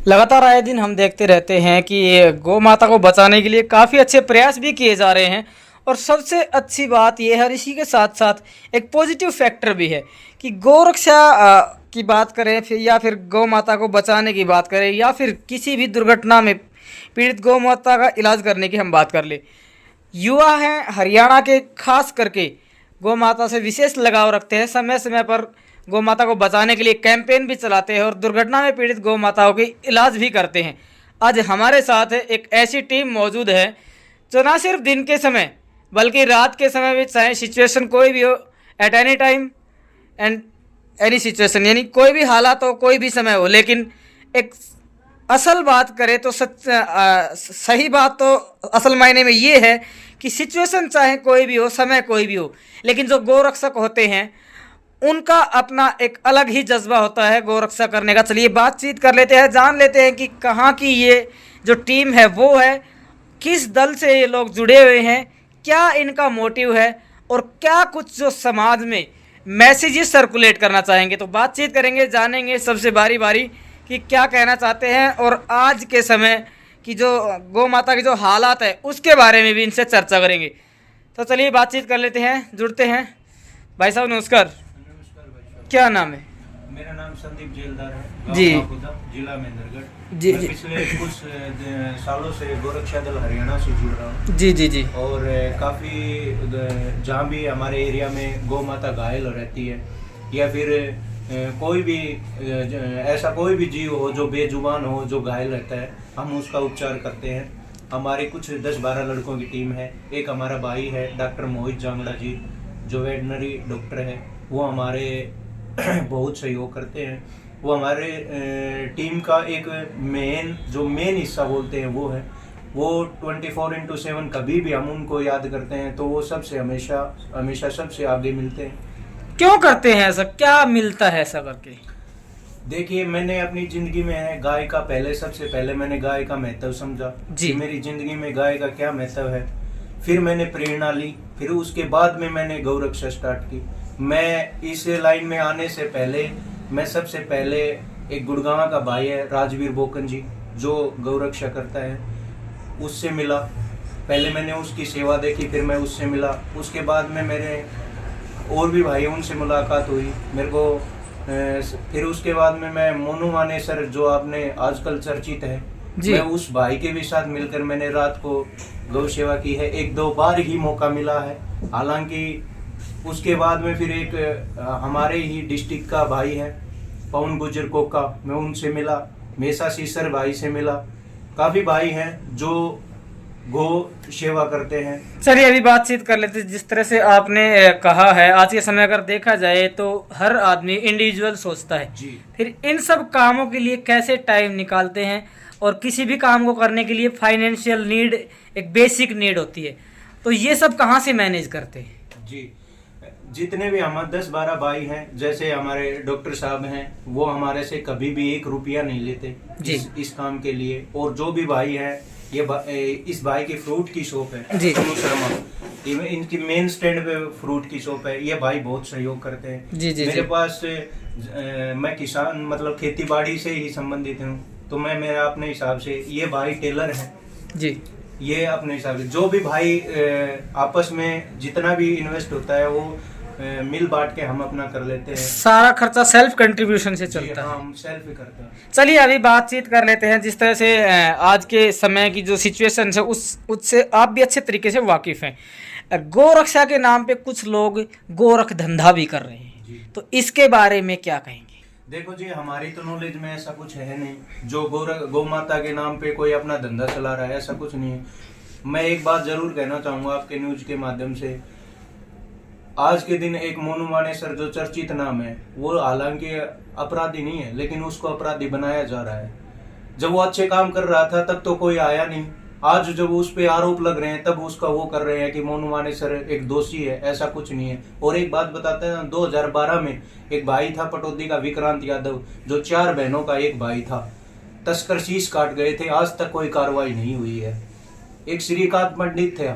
लगातार आए दिन हम देखते रहते हैं कि ये गौ माता को बचाने के लिए काफ़ी अच्छे प्रयास भी किए जा रहे हैं। और सबसे अच्छी बात ये है, और इसी के साथ साथ एक पॉजिटिव फैक्टर भी है कि गौ रक्षा की बात करें फिर, या फिर गौ माता को बचाने की बात करें, या फिर किसी भी दुर्घटना में पीड़ित गौ माता का इलाज करने की हम बात कर ले। युवा हैं हरियाणा के, खास करके गौ माता से विशेष लगाव रखते हैं। समय समय पर गौ माता को बचाने के लिए कैंपेन भी चलाते हैं और दुर्घटना में पीड़ित गौ माताओं की इलाज भी करते हैं। आज हमारे साथ एक ऐसी टीम मौजूद है जो ना सिर्फ दिन के समय बल्कि रात के समय भी, चाहे सिचुएशन कोई भी हो, at any time and any situation, यानी कोई भी हालात हो, कोई भी समय हो, लेकिन एक असल बात करें तो सही बात तो असल मायने में ये है कि सिचुएशन चाहे कोई भी हो, समय कोई भी हो, लेकिन जो गोरक्षक होते हैं उनका अपना एक अलग ही जज्बा होता है गोरक्षा करने का। चलिए बातचीत कर लेते हैं, जान लेते हैं कि कहाँ की ये जो टीम है वो है, किस दल से ये लोग जुड़े हुए हैं, क्या इनका मोटिव है, और क्या कुछ जो समाज में मैसेजेस सर्कुलेट करना चाहेंगे। तो बातचीत करेंगे, जानेंगे सबसे बारी बारी कि क्या कहना चाहते हैं, और आज के समय की जो गौ माता की जो हालात है उसके बारे में भी इनसे चर्चा करेंगे। तो चलिए बातचीत कर लेते हैं, जुड़ते हैं। भाई साहब नमस्कार, नमस्कार भाई साहब। क्या नाम है? मेरा नाम संदीप जेलदार है, गाँव जी माकुदा, जिला महेंद्रगढ़। जी मैं जी पिछले कुछ सालों से गोरक्षा दल हरियाणा से जुड़ रहा हूँ। जी जी जी और काफ़ी जहाँ भी हमारे एरिया में गौ माता घायल रहती है, या फिर कोई भी ऐसा कोई भी जीव हो जो बेजुबान हो, जो घायल रहता है, हम उसका उपचार करते हैं। हमारी कुछ 10-12 लड़कों की टीम है। एक हमारा भाई है डॉक्टर मोहित जांगड़ा जी, जो वेटनरी डॉक्टर है, वो हमारे बहुत सहयोग करते हैं। वो हमारे टीम का एक मेन हिस्सा बोलते हैं वो है। वो 24x7 कभी भी हम उनको याद करते हैं तो वो सबसे हमेशा हमेशा सबसे आगे मिलते हैं। क्यों करते हैं ऐसा, क्या मिलता है ऐसा करके? देखिए, मैंने अपनी जिंदगी में गाय का सबसे पहले मैंने गाय का महत्व समझा जी। कि मेरी जिंदगी में गाय का क्या महत्व है। फिर मैंने प्रेरणा ली, फिर उसके बाद में मैंने गौरक्षा स्टार्ट की। मैं इस लाइन में आने से पहले, मैं सबसे पहले एक गुड़गांव का भाई है राजवीर बोकन जी, जो गौरक्षा करता है, उससे मिला। पहले मैंने उसकी सेवा देखी, फिर मैं उससे मिला। उसके बाद में मेरे और भी भाई, उनसे मुलाकात हुई मेरे को। फिर उसके बाद में मैं मोनू मानेसर, जो आपने आजकल चर्चित है, मैं उस भाई के भी साथ मिलकर मैंने रात को गौ सेवा की है। 1-2 बार ही मौका मिला है। हालांकि उसके बाद में फिर एक हमारे ही डिस्ट्रिक्ट का भाई है पवन गुजर कोका, मैं उनसे मिला। मेसा सीसर भाई से मिला। काफी भाई हैं जो गो सेवा करते हैं। चलिए अभी बातचीत कर लेते हैं। जिस तरह से आपने कहा है, आज के समय अगर देखा जाए तो हर आदमी इंडिविजुअल सोचता है जी। फिर इन सब कामों के लिए कैसे टाइम निकालते हैं, और किसी भी काम को करने के लिए फाइनेंशियल नीड एक बेसिक नीड होती है, तो ये सब कहाँ से मैनेज करते हैं? जी, जितने भी हमारे 10-12 भाई हैं, जैसे हमारे डॉक्टर साहब हैं, वो हमारे से कभी भी 1 रुपया नहीं लेते इस काम के लिए। और जो भी भाई हैं, इस भाई की फ्रूट की शॉप है जी। सोनू शर्मा, इनकी मेन स्टैंड पे फ्रूट की शॉप है। ये भाई बहुत सहयोग करते हैं। जी जी मेरे जी। पास मैं किसान, मतलब खेती बाड़ी से ही संबंधित हूँ, तो मैं मेरा अपने हिसाब से, ये भाई टेलर है जी ये अपने हिसाब से, जो भी भाई आपस में जितना भी इन्वेस्ट होता है वो मिल बांट के हम अपना कर लेते हैं। सारा खर्चा सेल्फ कंट्रीब्यूशन से चलता है। हम सेल्फ ही करते हैं। चलिए अभी बातचीत कर लेते हैं। जिस तरह से आज के समय की जो सिचुएशन है उससे आप भी अच्छे तरीके से वाकिफ हैं। गोरक्षा के नाम पे कुछ लोग गोरख धंधा भी कर रहे हैं, तो इसके बारे में क्या कहेंगे? देखो जी, हमारी तो नॉलेज में ऐसा कुछ है नहीं जो गौ माता के नाम पे कोई अपना धंधा चला रहा है, ऐसा कुछ नहीं है। मैं एक बात जरूर कहना चाहूंगा आपके न्यूज के माध्यम से। आज के दिन एक मोनू मानेसर, जो चर्चित नाम है, वो हालांकि अपराधी नहीं है, लेकिन उसको अपराधी बनाया जा रहा है। जब वो अच्छे काम कर रहा था तब तो कोई आया नहीं। आज जब उस पे आरोप लग रहे हैं तब उसका वो कर रहे हैं कि मोनू मानेसर एक दोषी है, ऐसा कुछ नहीं है। और एक बात बताते हैं, 2012 में एक भाई था पटौदी का, विक्रांत यादव, जो 4 बहनों का एक भाई था, तस्कर शीश काट गए थे, आज तक कोई कार्रवाई नहीं हुई है। एक श्रीकांत पंडित थे,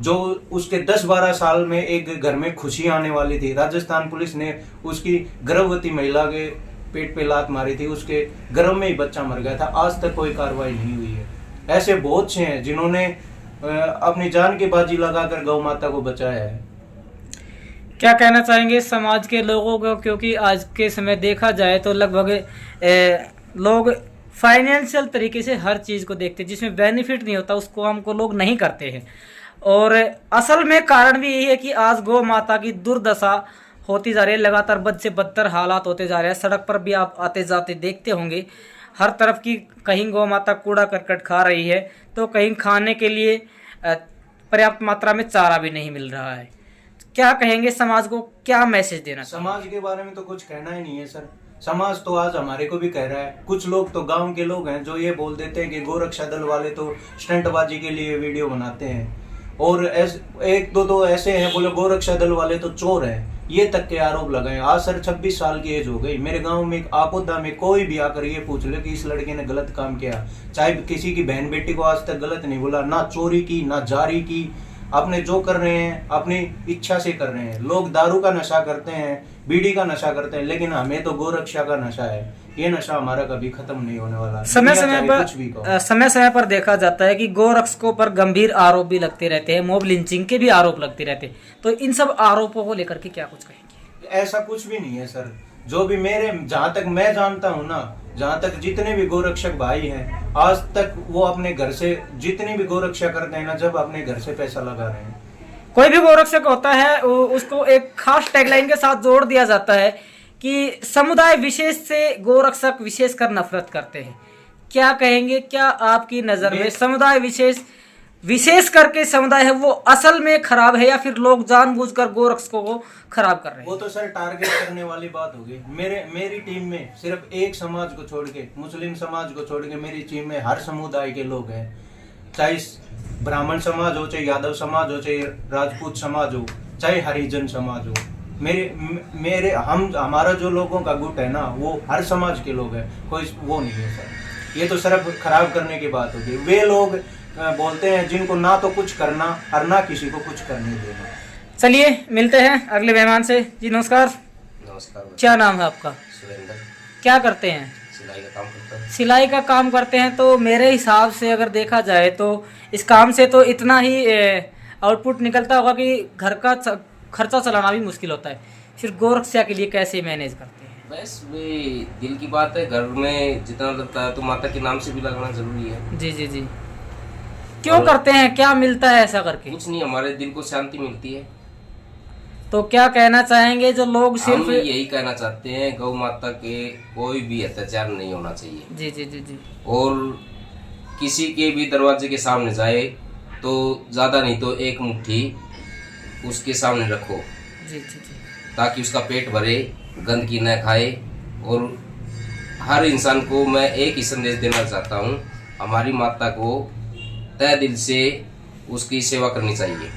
जो उसके 10-12 साल में एक घर में खुशी आने वाली थी, राजस्थान पुलिस ने उसकी गर्भवती महिला के पेट पे लात मारी थी, उसके गर्भ में ही बच्चा मर गया था। आज तक कोई कार्रवाई नहीं हुई है। ऐसे बहुत से हैं जिन्होंने अपनी जान की बाजी लगाकर गौ माता को बचाया है। क्या कहना चाहेंगे समाज के लोगों को, क्योंकि आज के समय देखा जाए तो लगभग लोग फाइनेंशियल तरीके से हर चीज़ को देखते हैं, जिसमें बेनिफिट नहीं होता उसको हमको लोग नहीं करते हैं। और असल में कारण भी यही है कि आज गौ माता की दुर्दशा होती जा रही है, लगातार बद से बदतर हालात होते जा रहे हैं। सड़क पर भी आप आते जाते देखते होंगे, हर तरफ की कहीं गौ माता कूड़ा करकट खा रही है, तो कहीं खाने के लिए पर्याप्त मात्रा में चारा भी नहीं मिल रहा है। क्या कहेंगे, समाज को क्या मैसेज देना? समाज के बारे में तो कुछ कहना ही नहीं है सर। समाज तो आज हमारे को भी कह रहा है। कुछ लोग तो गांव के लोग हैं जो ये बोल देते हैं कि गोरक्षा दल वाले तो स्टंटबाजी के लिए वीडियो बनाते हैं, और एक दो तो ऐसे हैं बोले गोरक्षा दल वाले तो चोर हैं, ये तक के आरोप लगाए। आज सर 26 साल की एज हो गई। मेरे गांव में आपोदा में कोई भी आकर ये पूछ ले कि इस लड़के ने गलत काम किया, चाहे किसी की बहन बेटी को आज तक गलत नहीं बोला, ना चोरी की ना जारी की। अपने जो कर रहे हैं अपनी इच्छा से कर रहे हैं। लोग दारू का नशा करते हैं, बीड़ी का नशा करते हैं, लेकिन हमें तो गोरक्षा का नशा है। ये नशा हमारा कभी खत्म नहीं होने वाला। समय समय पर देखा जाता है कि गोरक्षकों पर गंभीर आरोप भी लगते रहते हैं, मॉब लिंचिंग के भी आरोप लगते रहते हैं। तो इन सब आरोपों को लेकर के क्या कुछ कहेंगे? ऐसा कुछ भी नहीं है सर। जो भी जहाँ तक मैं जानता हूँ ना, जहाँ तक जितने भी गोरक्षक भाई हैं, आज तक वो अपने घर से जितनी भी गोरक्षा करते हैं ना, जब अपने घर से पैसा लगा रहे हैं। कोई भी गोरक्षक होता है उसको एक खास टैगलाइन के साथ जोड़ दिया जाता है कि समुदाय विशेष से गोरक्षक विशेष कर नफरत करते हैं। क्या कहेंगे, क्या आपकी नज़र में समुदाय विशेष करके समुदाय है वो असल में खराब है, या फिर लोग जानबूझकर गोरक्षकों को खराब कर रहे हैं? वो तो सर टारगेट करने वाली बात होगी। मेरी टीम में सिर्फ एक समाज को छोड़ के, मुस्लिम समाज को छोड़ के मेरी टीम में हर समुदाय के लोग हैं। चाहे ब्राह्मण समाज हो, चाहे यादव समाज हो, चाहे राजपूत समाज हो, चाहे हरिजन समाज हो। हमारा जो लोगों का गुट है ना, वो हर समाज के लोग हैं, कोई वो नहीं है सर। ये तो सिर्फ खराब करने की बात होगी। वे लोग बोलते हैं जिनको ना तो कुछ करना और ना किसी को कुछ करने देना। चलिए मिलते हैं अगले मेहमान से। जी नमस्कार। नमस्कार। क्या नाम है आपका? सुरेंद्र। क्या करते हैं? सिलाई का काम करता हूँ। सिलाई का काम करते हैं। तो मेरे हिसाब से अगर देखा जाए तो इस काम से तो इतना ही आउटपुट निकलता होगा कि घर का खर्चा चलाना भी मुश्किल होता है। फिर गोरक्षा के लिए कैसे मैनेज करते हैं? बस वे दिल की बात है, घर में जितना लगता है तो माता के नाम से भी लगाना जरूरी है। जी जी जी। क्यों करते हैं, क्या मिलता है ऐसा करके? कुछ नहीं, हमारे दिल को शांति मिलती है। तो क्या कहना चाहेंगे जो लोग सिर्फ? हम यही कहना चाहते हैं, गौ माता के कोई भी अत्याचार नहीं होना चाहिए। जी जी जी जी। और किसी के भी दरवाजे के सामने जाए तो ज्यादा नहीं तो एक मुट्ठी उसके सामने रखो। जी जी जी। ताकि उसका पेट भरे, गंदगी न खाए। और हर इंसान को मैं एक ही संदेश देना चाहता हूँ, हमारी माता को तय दिल से उसकी सेवा करनी चाहिए।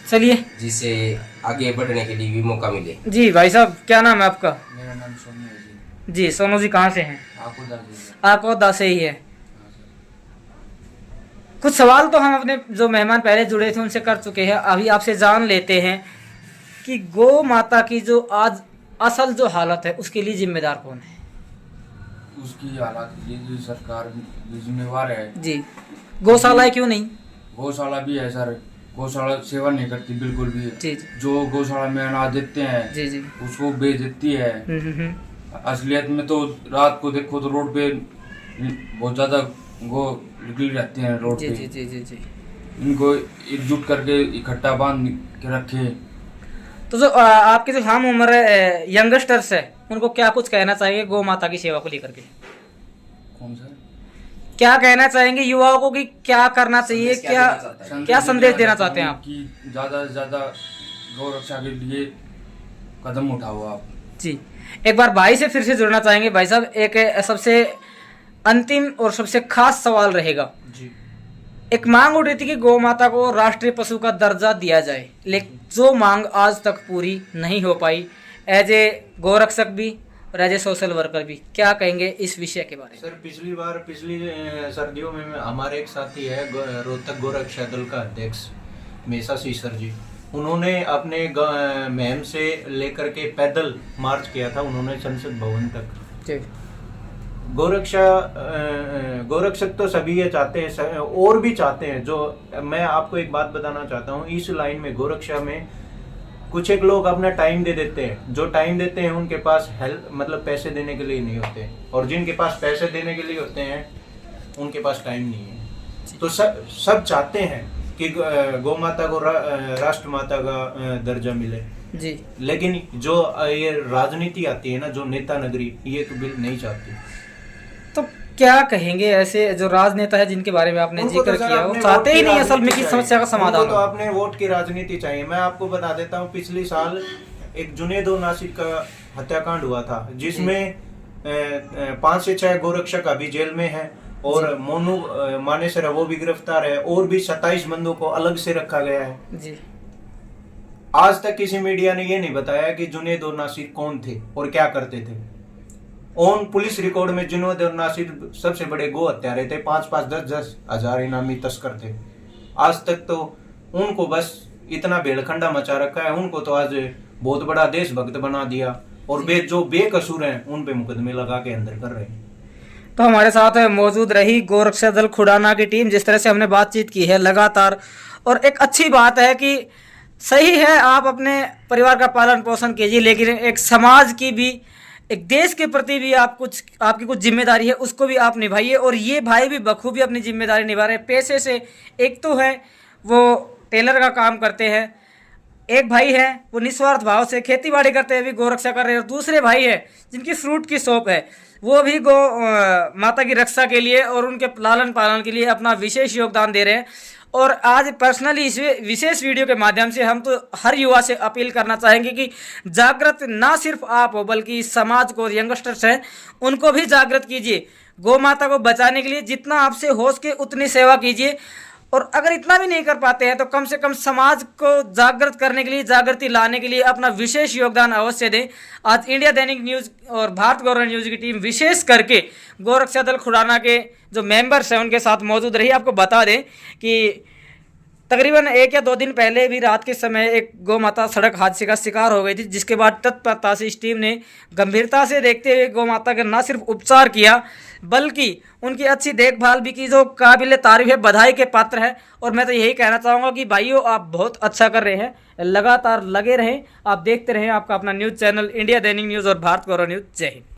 चलिए, जिससे आगे बढ़ने के लिए भी मौका मिले। जी भाई साहब, क्या नाम है आपका? मेरा नाम सोनू है जी। जी सोनू जी, कहाँ से हैं? आकोदा से ही है। कुछ सवाल तो हम अपने जो मेहमान पहले जुड़े थे उनसे कर चुके हैं, अभी आपसे जान लेते हैं कि गौ माता की जो आज असल जो हालत है उसके लिए जिम्मेदार कौन है? उसकी हालात के लिए जो सरकार जिम्मेवार है जी। गौशाला क्यों नहीं? गौशाला भी है सर, गौशाला सेवा नहीं करती बिल्कुल भी। जी जो गौशाला में अनाज देते हैं जी जी। उसको बेच देती है। असलियत में तो रात को देखो तो रोड पे बहुत ज्यादा गौ निकली रहती हैं रोड जी पे। जी जी जी जी। इनको एकजुट करके इकट्ठा बांध के रखे। तो जो आपके जो हम उम्र यंगस्टर्स है उनको क्या कुछ कहना चाहिए गौ माता की सेवा को लेकर के? कौन सा क्या कहना चाहेंगे युवाओं को कि क्या करना चाहिए, क्या संदेश देना चाहते हैं आप? कि ज्यादा से ज्यादा गौ रक्षा के लिए कदम उठाओ आप। जी, एक बार भाई से फिर से जुड़ना चाहेंगे। भाई साहब, एक सबसे अंतिम और सबसे खास सवाल रहेगा जी। एक मांग उठी थी कि गौ माता को राष्ट्रीय पशु का दर्जा दिया जाए, लेकिन जो मांग आज तक पूरी नहीं हो पाई, एज ए गोरक्षक भी और एज ए सोशल वर्कर भी, क्या कहेंगे इस विषय के बारे में? सर पिछली सर्दियों में हमारे एक साथी है रोहतक गोरक्षा दल का अध्यक्ष मेसा सीसर जी, उन्होंने अपने महम से लेकर के पैदल मार्च किया था उन्होंने संसद भवन तक। जी गोरक्षक तो सभी ये चाहते हैं और भी चाहते हैं। जो मैं आपको एक बात बताना चाहता हूँ, इस लाइन में गोरक्षा में कुछ एक लोग अपना टाइम दे देते हैं। जो टाइम देते हैं उनके पास हेल्प मतलब पैसे देने के लिए नहीं होते, और जिनके पास पैसे देने के लिए होते हैं उनके पास टाइम नहीं है। तो सब चाहते हैं कि गौ माता को राष्ट्र माता का दर्जा मिले जी, लेकिन जो ये राजनीति आती है ना, जो नेता नगरी, ये तो बिल्कुल नहीं चाहती। तो क्या कहेंगे ऐसे जो राजनेता है जिनके बारे में आपने उनको जिक्र तो सर किया, वो अपने चाहते वोट ही की नहीं असल में राजनीति कि चाहिए। समस्या का समाधान उनको तो हो। अपने वोट की राजनीति चाहिए। मैं आपको बता देता हूँ, पिछले साल एक जुनेद और नासिर का हत्याकांड हुआ था, जिसमें 5 से 6 गोरक्षक अभी जेल में हैं, और मोनू मानेसर वो भी गिरफ्तार है, और भी 27 बंदों को अलग से रखा गया है जी। आज तक किसी मीडिया ने ये नहीं बताया कि जुनेद और नासिर कौन थे और क्या करते थे। ऑन पुलिस रिकॉर्ड में जुनेद और नासिर सबसे बड़े गो हत्यारे थे, 5-5, 10-10 हजार इनामी तस्कर थे। आज तक तो उनको बस इतना भेड़खंडा मचा रखा है, उनको तो आज बहुत बड़ा देशभक्त बना दिया, और जो बेकसूर हैं उन पे मुकदमे लगा के अंदर कर रहे हैं। तो हमारे साथ मौजूद रही गोरक्षा दल खुडाना की टीम, जिस तरह से हमने बातचीत की है लगातार, और एक अच्छी बात है कि सही है आप अपने परिवार का पालन पोषण कीजिए, लेकिन एक समाज की भी, एक देश के प्रति भी आपकी कुछ जिम्मेदारी है, उसको भी आप निभाइए। और ये भाई भी बखूबी अपनी जिम्मेदारी निभा रहे हैं पेशे से। एक तो है वो टेलर का काम करते हैं, एक भाई है वो निस्वार्थ भाव से खेती बाड़ी करते हुए भी गोरक्षा कर रहे हैं, और दूसरे भाई है जिनकी फ्रूट की शॉप है, वो भी गौ माता की रक्षा के लिए और उनके लालन पालन के लिए अपना विशेष योगदान दे रहे हैं। और आज पर्सनली इस विशेष वीडियो के माध्यम से हम तो हर युवा से अपील करना चाहेंगे कि जागृत ना सिर्फ आप हो बल्कि समाज को, यंगस्टर्स हैं उनको भी जागृत कीजिए। गौ माता को बचाने के लिए जितना आपसे हो सके उतनी सेवा कीजिए, और अगर इतना भी नहीं कर पाते हैं तो कम से कम समाज को जागृत करने के लिए, जागृति लाने के लिए अपना विशेष योगदान अवश्य दें। आज इंडिया दैनिक न्यूज़ और भारत गौरव न्यूज़ की टीम विशेष करके गोरक्षा दल खुडाना के जो मेंबर्स हैं उनके साथ मौजूद रही। आपको बता दें कि तकरीबन 1 या 2 दिन पहले भी रात के समय एक गौ माता सड़क हादसे का शिकार हो गई थी, जिसके बाद तत्परता से इस टीम ने गंभीरता से देखते हुए गौ माता का न सिर्फ उपचार किया बल्कि उनकी अच्छी देखभाल भी की, जो काबिल तारीफ है, बधाई के पात्र है। और मैं तो यही कहना चाहूँगा कि भाइयों आप बहुत अच्छा कर रहे हैं, लगातार लगे रहें, आप देखते रहें आपका अपना न्यूज़ चैनल इंडिया दैनिक न्यूज़ और भारत गौरव न्यूज़। जय हिंद।